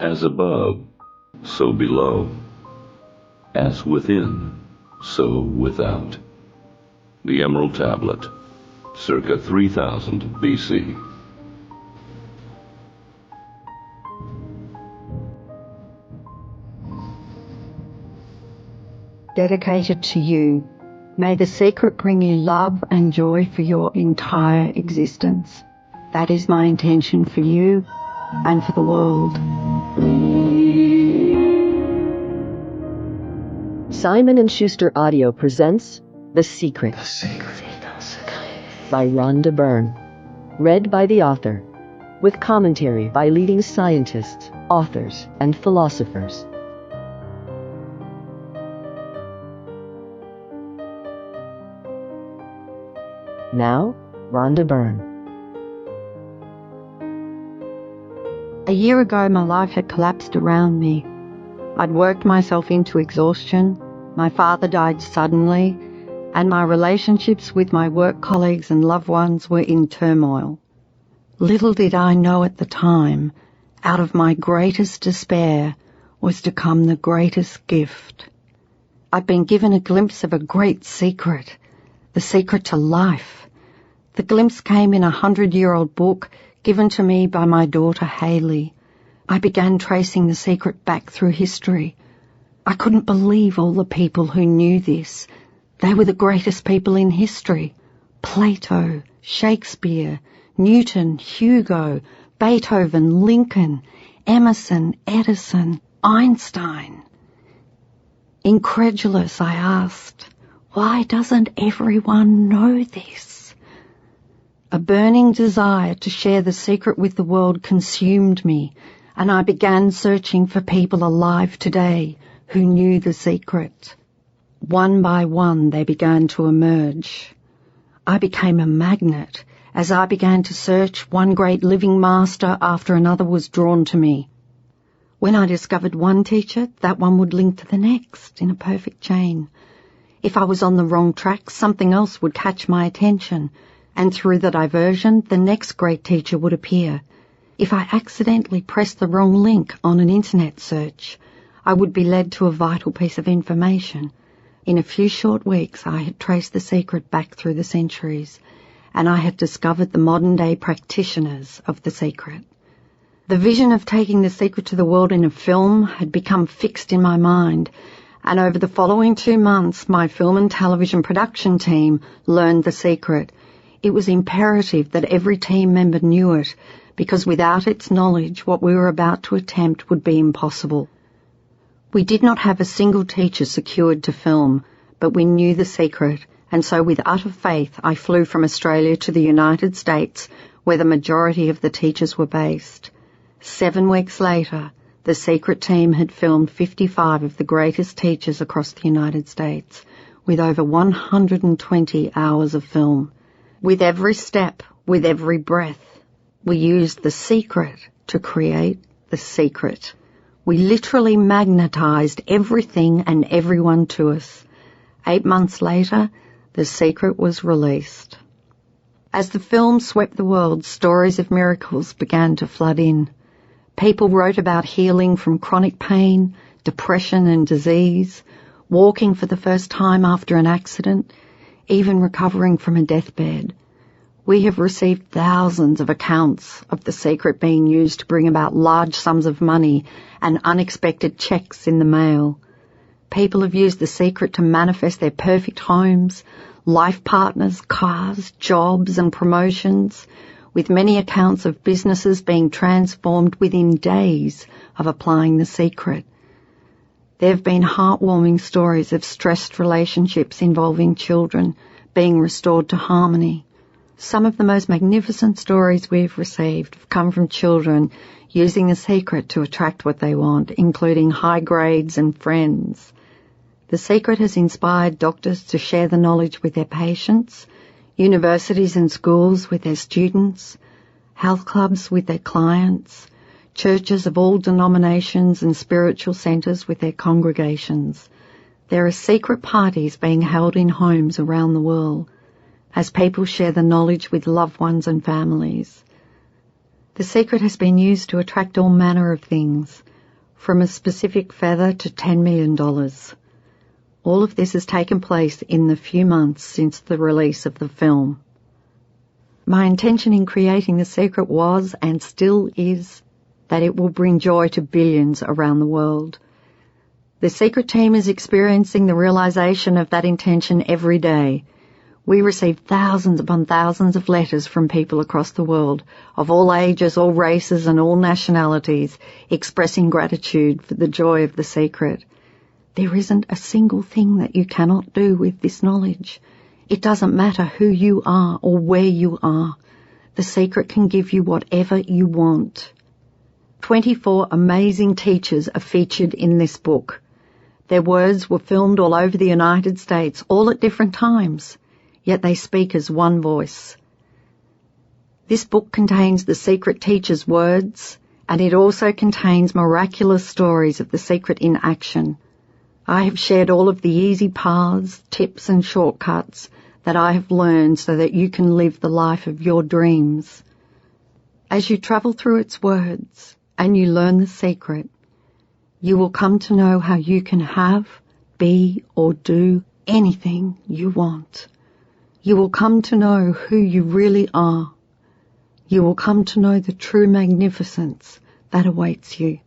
As above, so below. As within, so without. The Emerald Tablet, circa 3000 BC. Dedicated to you. May the secret bring you love and joy for your entire existence. That is my intention for you and for the world. Simon & Schuster Audio presents The Secret by Rhonda Byrne. Read by the author, with commentary by leading scientists, authors, and philosophers. Now, Rhonda Byrne. A year ago, my life had collapsed around me. I'd worked myself into exhaustion, my father died suddenly, and my relationships with my work colleagues and loved ones were in turmoil. Little did I know at the time, out of my greatest despair was to come the greatest gift. I'd been given a glimpse of a great secret, the secret to life. The glimpse came in a 100-year-old book given to me by my daughter Hayley. I began tracing the secret back through history. I couldn't believe all the people who knew this. They were the greatest people in history. Plato, Shakespeare, Newton, Hugo, Beethoven, Lincoln, Emerson, Edison, Einstein. Incredulous, I asked, why doesn't everyone know this? A burning desire to share the secret with the world consumed me, and I began searching for people alive today who knew the secret. One by one they began to emerge. I became a magnet. As I began to search, one great living master after another was drawn to me. When I discovered one teacher, that one would link to the next in a perfect chain. If I was on the wrong track, something else would catch my attention, and through the diversion, the next great teacher would appear. If I accidentally pressed the wrong link on an internet search, I would be led to a vital piece of information. In a few short weeks, I had traced the secret back through the centuries, and I had discovered the modern-day practitioners of the secret. The vision of taking the secret to the world in a film had become fixed in my mind, and over the following 2 months, my film and television production team learned the secret. It was imperative that every team member knew it, because without its knowledge, what we were about to attempt would be impossible. We did not have a single teacher secured to film, but we knew the secret, and so with utter faith I flew from Australia to the United States, where the majority of the teachers were based. 7 weeks later, the secret team had filmed 55 of the greatest teachers across the United States, with over 120 hours of film. With every step, with every breath, we used the secret to create the secret. We literally magnetized everything and everyone to us. 8 months later, the secret was released. As the film swept the world, stories of miracles began to flood in. People wrote about healing from chronic pain, depression and disease, walking for the first time after an accident, even recovering from a deathbed. We have received thousands of accounts of the secret being used to bring about large sums of money and unexpected checks in the mail. People have used the secret to manifest their perfect homes, life partners, cars, jobs and promotions, with many accounts of businesses being transformed within days of applying the secret. There have been heartwarming stories of stressed relationships involving children being restored to harmony. Some of the most magnificent stories we've received have come from children using the secret to attract what they want, including high grades and friends. The secret has inspired doctors to share the knowledge with their patients, universities and schools with their students, health clubs with their clients, churches of all denominations and spiritual centres with their congregations. There are secret parties being held in homes around the world as people share the knowledge with loved ones and families. The secret has been used to attract all manner of things, from a specific feather to $10 million. All of this has taken place in the few months since the release of the film. My intention in creating The Secret was, and still is, that it will bring joy to billions around the world. The Secret team is experiencing the realization of that intention every day. We receive thousands upon thousands of letters from people across the world, of all ages, all races and all nationalities, expressing gratitude for the joy of The Secret. There isn't a single thing that you cannot do with this knowledge. It doesn't matter who you are or where you are. The Secret can give you whatever you want. 24 amazing teachers are featured in this book. Their words were filmed all over the United States, all at different times, yet they speak as one voice. This book contains The Secret teachers' words, and it also contains miraculous stories of The Secret in action. I have shared all of the easy paths, tips and shortcuts that I have learned so that you can live the life of your dreams. As you travel through its words and you learn The Secret, you will come to know how you can have, be or do anything you want. You will come to know who you really are. You will come to know the true magnificence that awaits you.